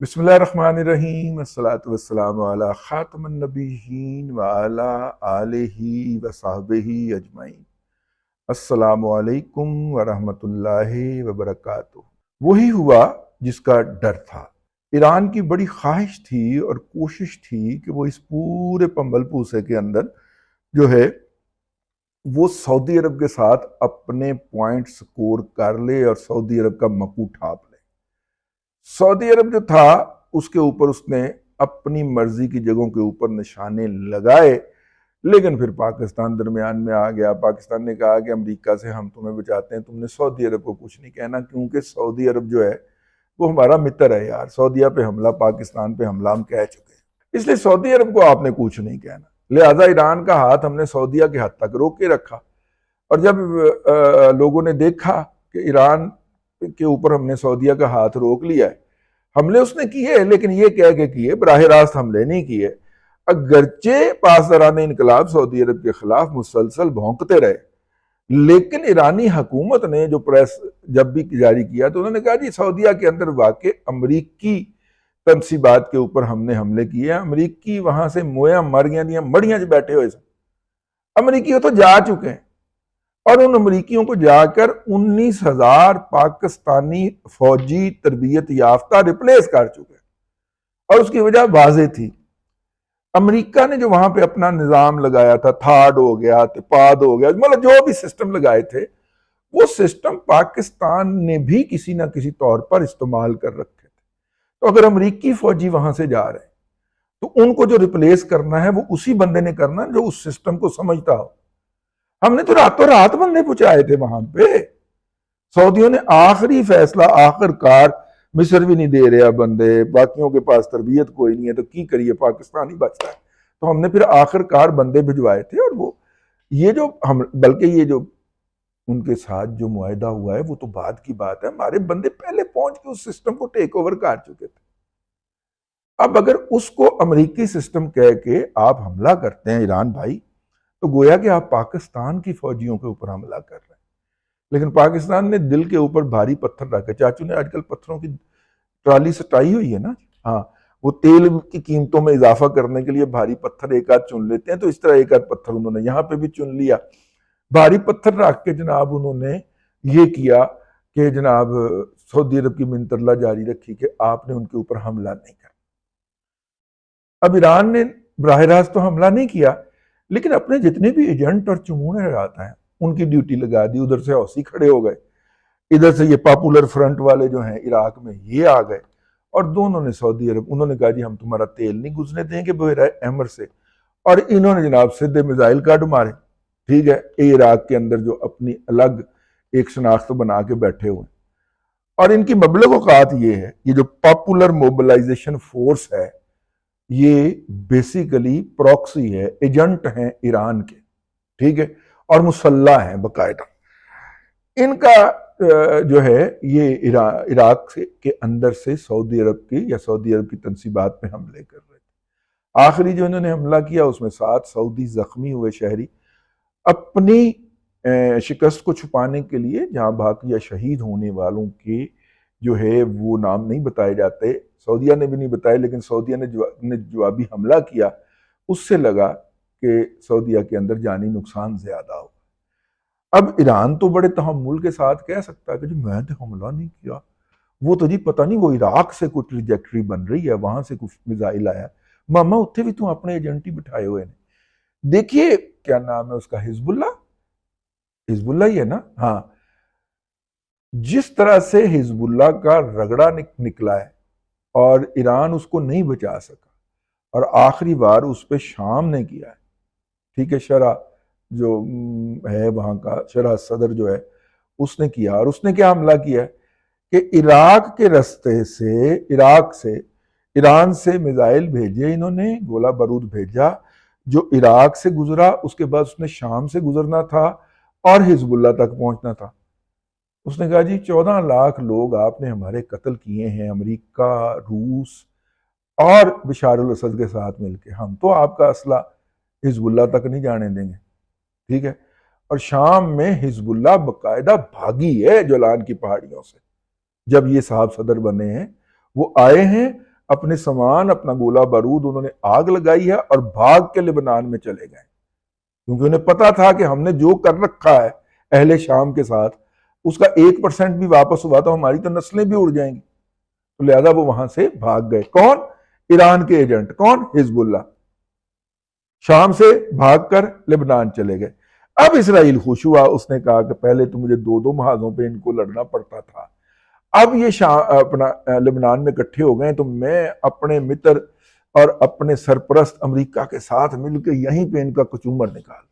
بسم اللہ الرحمن الرحیم، الصلاۃ والسلام علی خاتم النبیین وعلی آلہ وصحبہ اجمعین۔ السلام علیکم ورحمۃ اللہ وبرکاتہ۔ وہی ہوا جس کا ڈر تھا۔ ایران کی بڑی خواہش تھی اور کوشش تھی کہ وہ اس پورے پنبل پوسے کے اندر جو ہے وہ سعودی عرب کے ساتھ اپنے پوائنٹ سکور کر لے اور سعودی عرب کا مکو ٹھاپ لے۔ سعودی عرب جو تھا اس کے اوپر اس نے اپنی مرضی کی جگہوں کے اوپر نشانے لگائے، لیکن پھر پاکستان درمیان میں آ گیا۔ پاکستان نے کہا کہ امریکہ سے ہم تمہیں بچاتے ہیں، تم نے سعودی عرب کو کچھ نہیں کہنا، کیونکہ سعودی عرب جو ہے وہ ہمارا متر ہے یار۔ سعودیہ پہ حملہ، پاکستان پہ حملہ ہم کہہ چکے ہیں، اس لیے سعودی عرب کو آپ نے کچھ نہیں کہنا۔ لہٰذا ایران کا ہاتھ ہم نے سعودیہ کے حد تک روک کے رکھا، اور جب لوگوں نے دیکھا کہ ایران کے اوپر ہم نے سعودیہ کا ہاتھ روک لیا ہے، حملے اس نے کیے لیکن یہ کہہ کے کیے، براہ راست حملے نہیں کیے۔ اگرچہ پاسداران انقلاب سعودی عرب کے خلاف مسلسل بھونکتے رہے، لیکن ایرانی حکومت نے جو پریس جب بھی جاری کیا تو انہوں نے کہا جی سعودیہ کے اندر واقع امریکی تنصیبات کے اوپر ہم نے حملے کیے ہیں، امریکی وہاں سے مویاں مریاں دیاں مڑیاں جو بیٹھے ہوئے سن، امریکی وہ تو جا چکے ہیں، اور ان امریکیوں کو جا کر 19,000 پاکستانی فوجی تربیت یافتہ ریپلیس کر چکے، اور اس کی وجہ واضح تھی۔ امریکہ نے جو وہاں پہ اپنا نظام لگایا تھا، تھاڈ ہو گیا، تپاد ہو گیا، مطلب جو بھی سسٹم لگائے تھے، وہ سسٹم پاکستان نے بھی کسی نہ کسی طور پر استعمال کر رکھے تھے۔ تو اگر امریکی فوجی وہاں سے جا رہے ہیں تو ان کو جو ریپلیس کرنا ہے وہ اسی بندے نے کرنا جو اس سسٹم کو سمجھتا ہو۔ ہم نے تو راتوں رات بندے پہنچائے تھے وہاں پہ۔ سعودیوں نے آخری فیصلہ آخر کار، مصر بھی نہیں دے رہا بندے، باقیوں کے پاس تربیت کوئی نہیں ہے تو کی کریے، پاکستان ہی بچتا ہے، تو ہم نے پھر آخر کار بندے بھجوائے تھے۔ اور وہ یہ جو بلکہ یہ جو ان کے ساتھ جو معاہدہ ہوا ہے وہ تو بعد کی بات ہے، ہمارے بندے پہلے پہنچ کے اس سسٹم کو ٹیک اوور کر چکے تھے۔ اب اگر اس کو امریکی سسٹم کہہ کے آپ حملہ کرتے ہیں ایران بھائی، تو گویا کہ آپ پاکستان کی فوجیوں کے اوپر حملہ کر رہے ہیں۔ لیکن پاکستان نے دل کے اوپر بھاری پتھر رکھے۔ چاچو نے آج کل پتھروں کی ٹرالی سٹائی ہوئی ہے نا، ہاں، وہ تیل کی قیمتوں میں اضافہ کرنے کے لیے بھاری پتھر ایک آدھ چن لیتے ہیں، تو اس طرح ایک آدھ پتھر انہوں نے یہاں پہ بھی چن لیا۔ بھاری پتھر رکھ کے جناب انہوں نے یہ کیا کہ جناب سعودی عرب کی منترلہ جاری رکھی کہ آپ نے ان کے اوپر حملہ نہیں کرنا۔ اب ایران نے براہ راست تو حملہ نہیں کیا، لیکن اپنے جتنے بھی ایجنٹ اور چمونے لگاتا ہیں ان کی ڈیوٹی لگا دی۔ ادھر سے حوثی کھڑے ہو گئے، ادھر سے یہ پاپولر فرنٹ والے جو ہیں عراق میں یہ آ گئے، اور دونوں نے سعودی عرب، انہوں نے کہا جی ہم تمہارا تیل نہیں گزرنے دیں گے بحیرہ احمر سے، اور انہوں نے جناب سیدھے میزائل کاٹ مارے۔ ٹھیک ہے، عراق کے اندر جو اپنی الگ ایک شناخت بنا کے بیٹھے ہوئے، اور ان کی مبلغ اوقات یہ ہے، یہ جو پاپولر موبلائزیشن فورس ہے یہ بیسیکلی پروکسی ہے، ایجنٹ ہیں ایران کے، ٹھیک ہے، اور مسلح ہیں باقاعدہ۔ ان کا جو ہے یہ عراق کے اندر سے سعودی عرب کی یا سعودی عرب کی تنصیبات پہ حملے کر رہے تھے۔ آخری جو انہوں نے حملہ کیا اس میں 7 سعودی زخمی ہوئے شہری، اپنی شکست کو چھپانے کے لیے، جہاں باقی یا شہید ہونے والوں کے جو ہے وہ نام نہیں بتائے جاتے، سعودیہ نے بھی نہیں بتائے، لیکن سعودیہ نے جوابی حملہ کیا، اس سے لگا کہ سعودیہ کے اندر جانی نقصان زیادہ ہو۔ اب ایران تو بڑے تحمل کے ساتھ کہہ سکتا ہے کہ جی میں نے حملہ نہیں کیا، وہ تو جی پتہ نہیں وہ عراق سے کوئی ٹریجیکٹری بن رہی ہے، وہاں سے کچھ میزائل آیا، ماما اتنے بھی تو اپنے ایجنٹی بٹھائے ہوئے ہیں۔ دیکھیے کیا نام ہے اس کا، حزب اللہ ہی ہے نا، ہاں، جس طرح سے حزب اللہ کا رگڑا نکلا ہے اور ایران اس کو نہیں بچا سکا، اور آخری بار اس پہ شام نے کیا ہے، ٹھیک ہے، شرح جو ہے وہاں کا شرح صدر جو ہے اس نے کیا، اور اس نے کیا حملہ کیا ہے کہ عراق کے رستے سے، عراق سے ایران سے میزائل بھیجے، انہوں نے گولہ بارود بھیجا جو عراق سے گزرا، اس کے بعد اس نے شام سے گزرنا تھا اور حزب اللہ تک پہنچنا تھا۔ اس نے کہا جی 14 لاکھ لوگ آپ نے ہمارے قتل کیے ہیں، امریکہ، روس اور بشار الاسد کے ساتھ مل کے، ہم تو آپ کا اسلحہ حزب اللہ تک نہیں جانے دیں گے، ٹھیک ہے۔ اور شام میں حزب اللہ باقاعدہ بھاگی ہے جولان کی پہاڑیوں سے، جب یہ صاحب صدر بنے ہیں وہ آئے ہیں، اپنے سامان، اپنا گولہ بارود انہوں نے آگ لگائی ہے اور بھاگ کے لبنان میں چلے گئے، کیونکہ انہیں پتا تھا کہ ہم نے جو کر رکھا ہے اہل شام کے ساتھ اس کا 1% بھی واپس ہوا تو ہماری تو نسلیں بھی اڑ جائیں گی، تو لہذا وہ وہاں سے بھاگ گئے۔ کون؟ ایران کے ایجنٹ، کون؟ حزب اللہ، شام سے بھاگ کر لبنان چلے گئے۔ اب اسرائیل خوش ہوا، اس نے کہا کہ پہلے تو مجھے 2 محاذوں پہ ان کو لڑنا پڑتا تھا، اب یہ اپنا لبنان میں اکٹھے ہو گئے تو میں اپنے متر اور اپنے سرپرست امریکہ کے ساتھ مل کے یہیں پہ ان کا کچومر نکال۔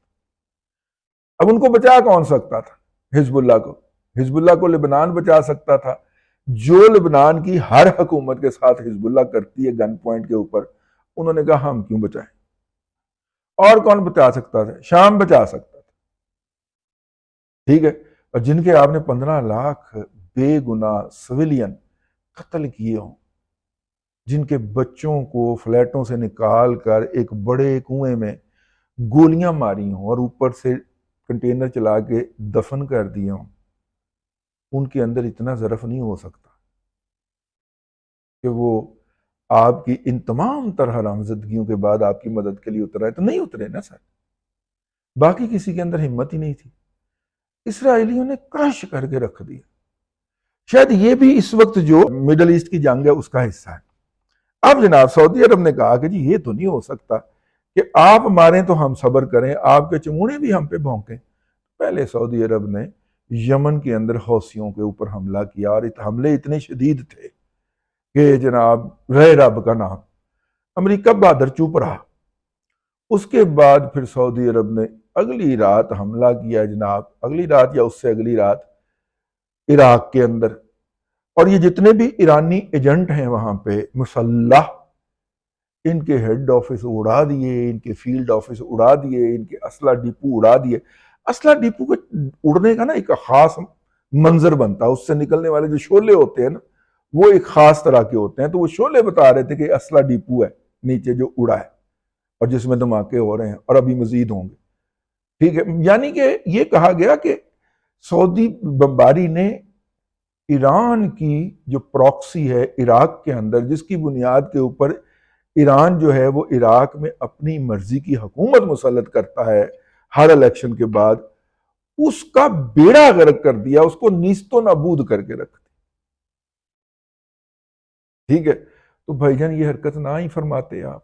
اب ان کو بچا کون سکتا تھا؟ حزب اللہ کو۔ حزب اللہ کو لبنان بچا سکتا تھا، جو لبنان کی ہر حکومت کے ساتھ حزب اللہ کرتی ہے گن پوائنٹ کے اوپر، انہوں نے کہا ہم کیوں بچائیں؟ اور کون بچا سکتا تھا؟ شام بچا سکتا تھا، ٹھیک ہے، اور جن کے آپ نے 15 لاکھ بے گناہ سویلین قتل کیے ہوں، جن کے بچوں کو فلیٹوں سے نکال کر ایک بڑے کنویں میں گولیاں ماری ہوں اور اوپر سے کنٹینر چلا کے دفن کر دیے ہوں، ان کے اندر اتنا ظرف نہیں ہو سکتا کہ وہ آپ کی ان تمام طرح نامزدگیوں کے بعد آپ کی مدد کے لیے اترا ہے؟ تو نہیں اترے نا سر، باقی کسی کے اندر ہمت ہی نہیں تھی، اسرائیلیوں نے کرش کر کے رکھ دیا۔ شاید یہ بھی اس وقت جو مڈل ایسٹ کی جنگ ہے اس کا حصہ ہے۔ اب جناب سعودی عرب نے کہا کہ جی یہ تو نہیں ہو سکتا کہ آپ ماریں تو ہم صبر کریں، آپ کے چموڑے بھی ہم پہ بھونکیں۔ پہلے سعودی عرب نے یمن کے اندر حوثیوں کے اوپر حملہ کیا، اور حملے اتنے شدید تھے کہ جناب رہے رب کا نام، امریکہ بہادر چوپ رہا۔ اس کے بعد پھر سعودی عرب نے اگلی رات حملہ کیا جناب، اگلی رات یا اس سے اگلی رات، عراق کے اندر، اور یہ جتنے بھی ایرانی ایجنٹ ہیں وہاں پہ مسلح، ان کے ہیڈ آفس اڑا دیے، ان کے فیلڈ آفس اڑا دیے، ان کے اسلحہ ڈپو اڑا دیے۔ اسلحہ ڈپو کے اڑنے کا نا ایک خاص منظر بنتا ہے، اس سے نکلنے والے جو شعلے ہوتے ہیں نا وہ ایک خاص طرح کے ہوتے ہیں، تو وہ شعلے بتا رہے تھے کہ اسلحہ ڈپو ہے نیچے جو اڑا ہے اور جس میں دھماکے ہو رہے ہیں اور ابھی مزید ہوں گے، ٹھیک ہے۔ یعنی کہ یہ کہا گیا کہ سعودی بمباری نے ایران کی جو پراکسی ہے عراق کے اندر، جس کی بنیاد کے اوپر ایران جو ہے وہ عراق میں اپنی مرضی کی حکومت مسلط کرتا ہے ہر الیکشن کے بعد، اس کا بیڑا غرق کر دیا، اس کو نیست و نابود کر کے رکھ دیا، ٹھیک ہے۔ تو بھائی جان یہ حرکت نہ ہی فرماتے آپ،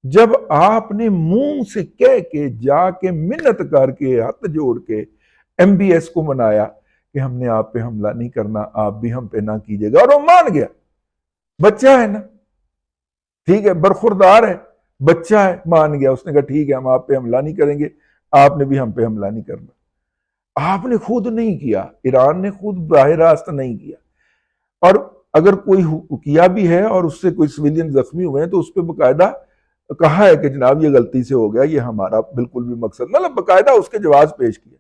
جب آپ نے منہ سے کہہ کے جا کے منت کر کے ہاتھ جوڑ کے ایم بی ایس کو منایا کہ ہم نے آپ پہ حملہ نہیں کرنا، آپ بھی ہم پہ نہ کیجیے گا، اور وہ مان گیا، بچہ ہے نا، ٹھیک ہے، برخوردار ہے، بچہ ہے، مان گیا، اس نے کہا ٹھیک ہے ہم آپ پہ حملہ نہیں کریں گے، آپ نے بھی ہم پہ حملہ نہیں کرنا۔ آپ نے خود نہیں کیا، ایران نے خود براہ راست نہیں کیا، اور اگر کوئی کیا بھی ہے اور اس سے کوئی سویلین زخمی ہوئے ہیں تو اس پہ باقاعدہ کہا ہے کہ جناب یہ غلطی سے ہو گیا، یہ ہمارا بالکل بھی مقصد، مطلب باقاعدہ اس کے جواز پیش کیا۔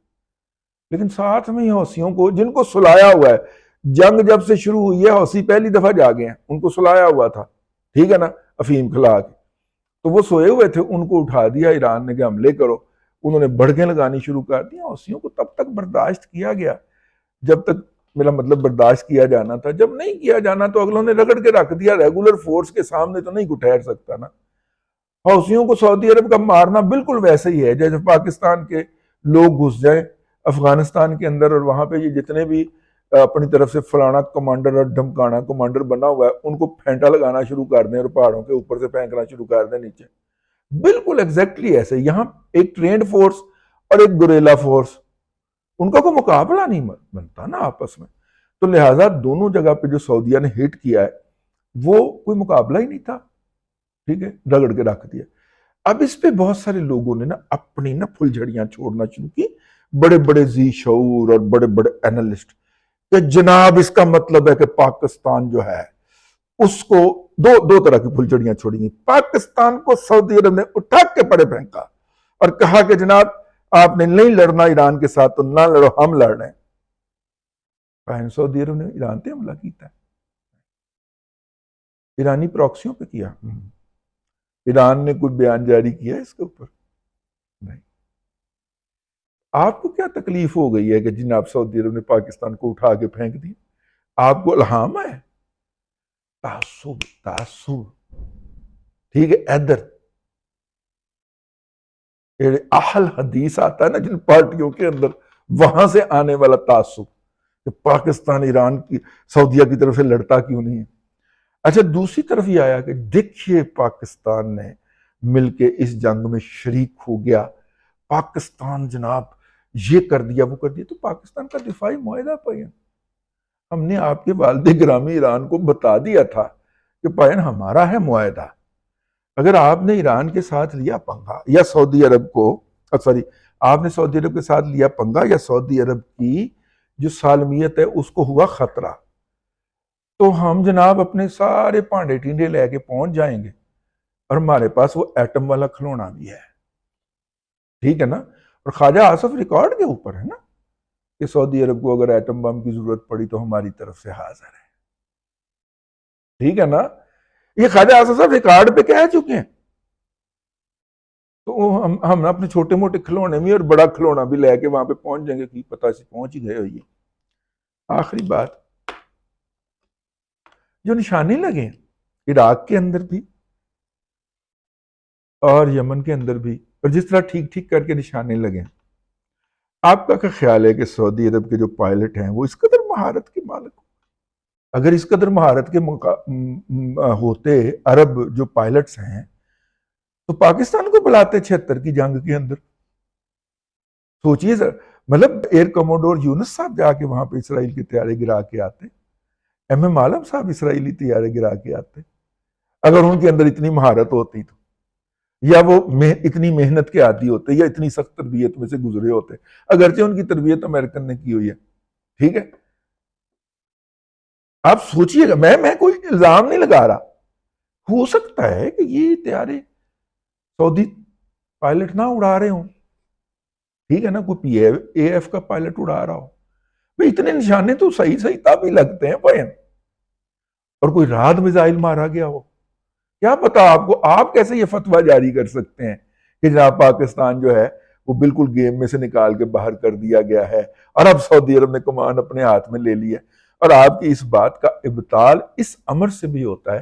لیکن ساتھ میں حوثیوں کو، جن کو سلایا ہوا ہے، جنگ جب سے شروع ہوئی ہے حوثی پہلی دفعہ جاگے ہیں، ان کو سلایا ہوا تھا، ٹھیک ہے نا، افیم کھلا کے، تو وہ سوئے ہوئے تھے، ان کو اٹھا دیا ایران نے کہ حملے کرو، انہوں نے بڑھگیں لگانی شروع کر دی۔ حوثیوں کو تب تک برداشت کیا گیا جب تک، میرا مطلب برداشت کیا جانا تھا، جب نہیں کیا جانا تو اگلوں نے رگڑ کے رکھ دیا، ریگولر فورس کے سامنے تو نہیں ٹھہر سکتا نا۔ حوثیوں کو سعودی عرب کا مارنا بالکل ویسے ہی ہے جیسے پاکستان کے لوگ گھس جائیں افغانستان کے اندر، اور وہاں پہ یہ جتنے بھی اپنی طرف سے فلانا کمانڈر اور ڈھمکانا کمانڈر بنا ہوا ہے ان کو پھینٹا لگانا شروع کر دیں اور پہاڑوں کے اوپر سے پھینکنا شروع کر دیں نیچے، بالکل ایگزیکٹلی ایسے۔ یہاں ایک ٹرینڈ فورس اور ایک گوریلا فورس، ان کا کوئی مقابلہ نہیں بنتا نا آپس میں، تو لہٰذا دونوں جگہ پہ جو سعودیہ نے ہٹ کیا ہے وہ کوئی مقابلہ ہی نہیں تھا، ٹھیک ہے، رگڑ کے رکھ دیا۔ اب اس پہ بہت سارے لوگوں نے نا اپنی نا پھل جھڑیاں چھوڑنا شروع کی، بڑے بڑے ذی شعور اور بڑے بڑے اینالسٹ، کہ جناب اس کا مطلب ہے کہ پاکستان جو ہے اس کو دو طرح کی پھل جھڑیاں چھوڑی گئی۔ پاکستان کو سعودی عرب نے اٹھا کے پڑے پھینکا اور کہا کہ جناب آپ نے نہیں لڑنا ایران کے ساتھ تو نہ لڑو، ہم لڑ رہے ہیں۔ سعودی عرب نے ایران پہ حملہ کیتا ہے، ایرانی پراکسیوں پہ کیا، ایران نے کوئی بیان جاری کیا اس کے اوپر؟ نہیں۔ آپ کو کیا تکلیف ہو گئی ہے کہ جناب سعودی عرب نے پاکستان کو اٹھا کے پھینک دیا؟ آپ کو الہام ہے؟ تعصب ٹھیک ہے. ادھر اہل حدیث آتا ہے نا جن پارٹیوں کے اندر، وہاں سے آنے والا تعصب کہ پاکستان ایران کی سعودیہ کی طرف سے لڑتا کیوں نہیں ہے. اچھا دوسری طرف یہ آیا کہ دیکھیے پاکستان نے مل کے اس جنگ میں شریک ہو گیا، پاکستان جناب یہ کر دیا وہ کر دیا. تو پاکستان کا دفاعی معاہدہ پائیں ہم نے آپ کے والد گرامی ایران کو بتا دیا تھا کہ پائیں ہمارا ہے معاہدہ، اگر آپ نے ایران کے ساتھ لیا پنگا یا سعودی عرب کو آپ نے سعودی عرب کے ساتھ لیا پنگا یا سعودی عرب کی جو سالمیت ہے اس کو ہوا خطرہ، تو ہم جناب اپنے سارے پانڈے ٹینڈے لے کے پہنچ جائیں گے اور ہمارے پاس وہ ایٹم والا کھلونا بھی ہے. ٹھیک ہے نا. اور خواجہ آصف ریکارڈ کے اوپر ہے نا کہ سعودی عرب کو اگر ایٹم بم کی ضرورت پڑی تو ہماری طرف سے حاضر ہے. ٹھیک ہے نا. یہ خواجہ آصف صاحب ریکارڈ پہ کہہ چکے ہیں. تو ہم اپنے چھوٹے موٹے کھلونے بھی اور بڑا کھلونا بھی لے کے وہاں پہ پہنچ جائیں گے کہ پتہ سے پہنچ ہی گئے ہوئے. آخری بات جو نشانے لگے عراق کے اندر بھی اور یمن کے اندر بھی، اور جس طرح ٹھیک ٹھیک کر کے نشانے لگے، آپ کا کیا خیال ہے کہ سعودی عرب کے جو پائلٹ ہیں وہ اس قدر مہارت کے مالک ہوں؟ اگر اس قدر مہارت کے ہوتے عرب جو پائلٹس ہیں تو پاکستان کو بلاتے 76 کی جنگ کے اندر. سوچئے مطلب ایئر کموڈور یونس صاحب جا کے وہاں پہ اسرائیل کے طیارے گرا کے آتے، ایم عالم صاحب اسرائیلی طیارے گرا کے آتے، اگر ان کے اندر اتنی مہارت ہوتی تو، یا وہ اتنی محنت کے عادی ہوتے یا اتنی سخت تربیت میں سے گزرے ہوتے، اگرچہ ان کی تربیت امریکن نے کی ہوئی ہے. ٹھیک ہے. آپ سوچئے گا، میں کوئی الزام نہیں لگا رہا، ہو سکتا ہے کہ یہ طیارے سعودی پائلٹ نہ اڑا رہے ہوں. ٹھیک ہے نا. کوئی پی اے ایف کا پائلٹ اڑا رہا ہو. بھئی اتنے نشانے تو صحیح تب ہی لگتے ہیں بھائی. اور کوئی رات میزائل مارا گیا ہو، کیا پتا آپ کو. آپ کیسے یہ فتویٰ جاری کر سکتے ہیں کہ جناب پاکستان جو ہے وہ بالکل گیم میں سے نکال کے باہر کر دیا گیا ہے اور اب سعودی عرب نے کمان اپنے ہاتھ میں لے لی ہے. اور آپ کی اس بات کا ابطال اس امر سے بھی ہوتا ہے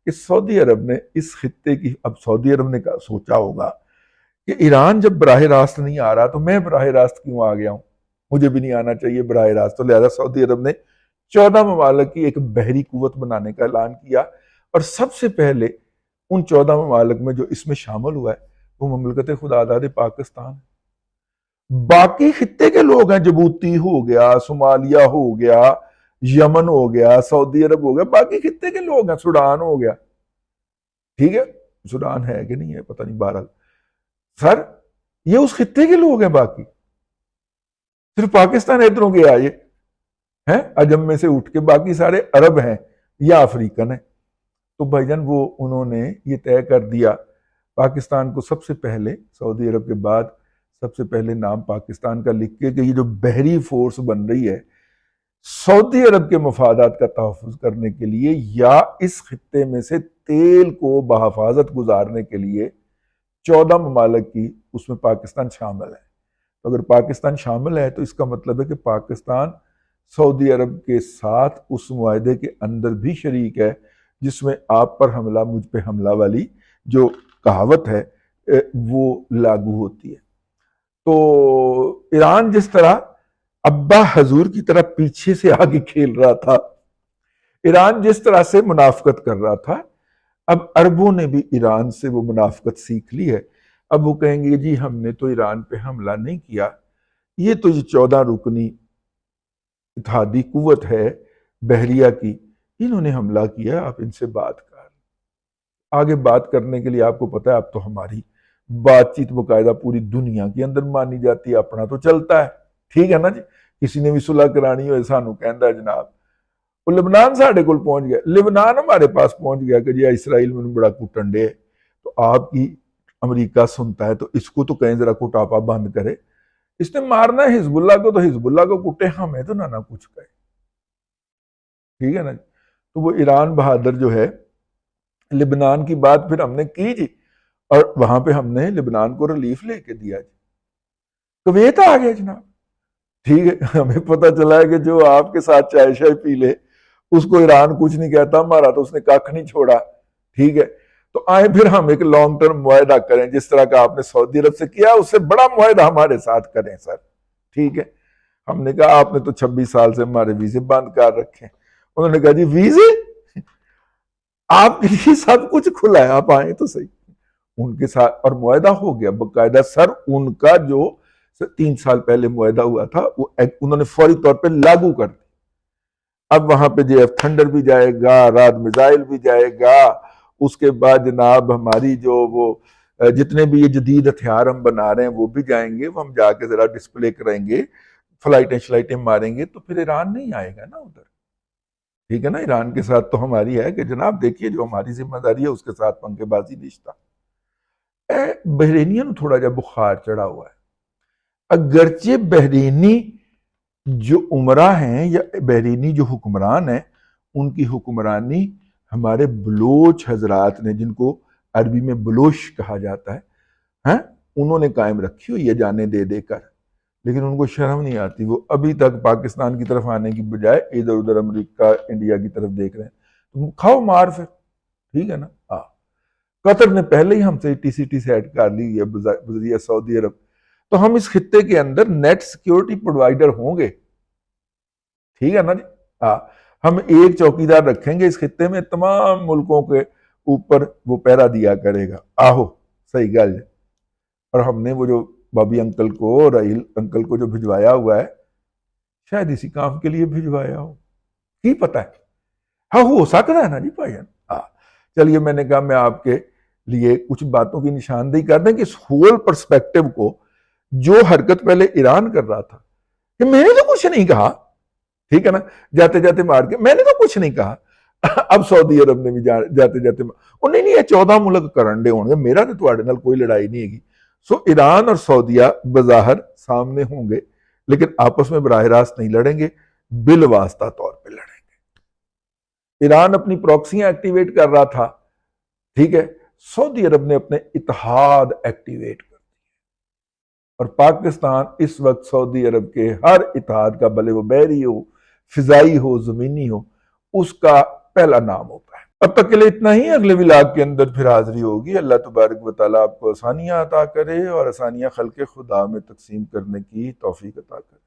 کہ سعودی عرب نے اس خطے کی، اب سعودی عرب نے سوچا ہوگا کہ ایران جب براہ راست نہیں آ رہا تو میں براہ راست کیوں آ گیا ہوں، مجھے بھی نہیں آنا چاہیے براہ راست. تو لہذا سعودی عرب نے 14 ممالک کی ایک بحری قوت بنانے کا اعلان کیا، اور سب سے پہلے ان 14 ممالک میں جو اس میں شامل ہوا ہے وہ مملکت خداداد پاکستان. باقی خطے کے لوگ ہیں، جبوتی ہو گیا، صومالیہ ہو گیا، یمن ہو گیا، سعودی عرب ہو گیا، باقی خطے کے لوگ ہیں، سوڈان ہو گیا. ٹھیک ہے. سوڈان ہے کہ نہیں ہے پتہ نہیں. بہرحال سر یہ اس خطے کے لوگ ہیں، باقی صرف پاکستان ادھروں کے آئے ہیں عجم میں سے اٹھ کے، باقی سارے عرب ہیں یا افریقن ہیں. تو بھائی جان وہ انہوں نے یہ طے کر دیا پاکستان کو سب سے پہلے، سعودی عرب کے بعد سب سے پہلے نام پاکستان کا لکھ کے کہ یہ جو بحری فورس بن رہی ہے سعودی عرب کے مفادات کا تحفظ کرنے کے لیے یا اس خطے میں سے تیل کو بحفاظت گزارنے کے لیے 14 ممالک کی اس میں پاکستان شامل ہے. تو اگر پاکستان شامل ہے تو اس کا مطلب ہے کہ پاکستان سعودی عرب کے ساتھ اس معاہدے کے اندر بھی شریک ہے جس میں آپ پر حملہ مجھ پہ حملہ والی جو کہاوت ہے وہ لاگو ہوتی ہے. تو ایران جس طرح ابا حضور کی طرح پیچھے سے آگے کھیل رہا تھا، ایران جس طرح سے منافقت کر رہا تھا، اب عربوں نے بھی ایران سے وہ منافقت سیکھ لی ہے. اب وہ کہیں گے جی ہم نے تو ایران پہ حملہ نہیں کیا، یہ تو یہ 14 رکنی اتحادی قوت ہے بحریہ کی، انہوں نے حملہ کیا، آپ ان سے بات کر. آگے بات کرنے کے لیے آپ کو پتا ہے اب تو ہماری بات چیت باقاعدہ پوری دنیا کے اندر مانی جاتی ہے، اپنا تو چلتا ہے. ٹھیک ہے نا جی. کسی نے بھی صلح کرانی ہو سانو کہندا ہے جناب وہ لبنان ساڑھے کول پہنچ گیا، لبنان ہمارے پاس پہنچ گیا کہ جی اسرائیل میں بڑا کٹن ڈے، تو آپ کی امریکہ سنتا ہے تو اس کو تو کہیں ذرا کٹاپا بند کرے، اس نے مارنا ہے حزب اللہ کو تو حزب اللہ کو کٹے، ہمیں تو نہ کچھ کہے. ٹھیک ہے نا. تو وہ ایران بہادر جو ہے، لبنان کی بات پھر ہم نے کی جی، اور وہاں پہ ہم نے لبنان کو ریلیف لے کے دیا جی. کویت آ گیا جناب. ٹھیک ہے. ہمیں پتہ چلا ہے کہ جو آپ کے ساتھ چائے شائے پی لے اس کو ایران کچھ نہیں کہتا، ہمارا تو اس نے کاکھ نہیں چھوڑا، ٹھیک ہے۔ تو آئیں پھر ہم ایک لانگ ٹرم معاہدہ کریں، جس طرح کا آپ نے سعودی عرب سے کیا اس سے بڑا معاہدہ ہمارے ساتھ کریں سر، ٹھیک ہے۔ ہم نے کہا آپ نے تو 26 سال سے ہمارے ویزے بند کر رکھے ہیں۔ انہوں نے کہا جی ویزے آپ کے لیے سب کچھ کھلا ہے، آپ آئیں تو صحیح۔ ان کے ساتھ اور معاہدہ ہو گیا باقاعدہ سر، ان کا جو 3 سال پہلے معاہدہ ہوا تھا وہ انہوں نے فوری طور پہ لاگو کر دیا۔ اب وہاں پہ جے ایف تھنڈر بھی جائے گا، رات میزائل بھی جائے گا، اس کے بعد جناب ہماری جو وہ جتنے بھی یہ جدید ہتھیار ہم بنا رہے ہیں وہ بھی جائیں گے، وہ ہم جا کے ذرا ڈسپلے کریں گے، فلائٹیں ماریں گے، تو پھر ایران نہیں آئے گا نا ادھر، ٹھیک ہے نا۔ ایران کے ساتھ تو ہماری ہے کہ جناب دیکھیے جو ہماری ذمہ داری ہے اس کے ساتھ پنکھے بازی نشتہ۔ بحرینیوں تھوڑا جا بخار چڑھا ہوا ہے، اگرچہ بحرینی جو عمرہ ہیں یا بحرینی جو حکمران ہیں ان کی حکمرانی ہمارے بلوچ حضرات نے، جن کو عربی میں بلوش کہا جاتا ہے، انہوں نے قائم رکھی ہوئی ہے جانے دے دے کر، لیکن ان کو شرم نہیں آتی، وہ ابھی تک پاکستان کی طرف آنے کی بجائے ادھر ادھر امریکہ انڈیا کی طرف دیکھ رہے ہیں۔ تو کھاؤ مار پھر، ٹھیک ہے نا۔ قطر نے پہلے ہی ہم سے ٹی سی ٹی سیٹ کر لی ہے بذریعہ سعودی عرب، تو ہم اس خطے کے اندر نیٹ سیکیورٹی پرووائڈر ہوں گے، ٹھیک ہے نا جی۔ ہم ایک چوکیدار رکھیں گے اس خطے میں، تمام ملکوں کے اوپر وہ پہرا دیا کرے گا، آہو صحیح گل ہے۔ اور ہم نے وہ جو بابی انکل کو، رحیل انکل کو جو بھجوایا ہوا ہے، شاید اسی کام کے لیے بھجوایا ہو، کی پتہ ہے، ہاں ہو سکتا ہے نا جی بھائی۔ چلیے میں نے کہا میں آپ کے لیے کچھ باتوں کی نشاندہی کر دیں کہ اس ہول پرسپیکٹو کو جو حرکت پہلے ایران کر رہا تھا کہ میں نے تو کچھ نہیں کہا، ٹھیک ہے نا، جاتے جاتے مار کے میں نے تو کچھ نہیں کہا، اب سعودی عرب نے بھی جاتے جاتے نہیں یہ 14 ملک کرنڈے ہوں گے، میرا تو تواڈے نال کوئی لڑائی نہیں ہے۔ سو ایران اور سعودیہ بظاہر سامنے ہوں گے لیکن آپس میں براہ راست نہیں لڑیں گے، بالواسطہ طور پہ لڑیں گے۔ ایران اپنی پروکسیاں ایکٹیویٹ کر رہا تھا، ٹھیک ہے، سعودی عرب نے اپنے اتحاد ایکٹیویٹ کر دیا، اور پاکستان اس وقت سعودی عرب کے ہر اتحاد کا، بھلے وہ بحری ہو، فضائی ہو، زمینی ہو، اس کا پہلا نام ہوتا ہے۔ اب تک کے لیے اتنا ہی، اگلے ولاگ کے اندر پھر حاضری ہوگی۔ اللہ تبارک و تعالیٰ آپ کو آسانیاں عطا کرے اور آسانیاں خلق خدا میں تقسیم کرنے کی توفیق عطا کرے۔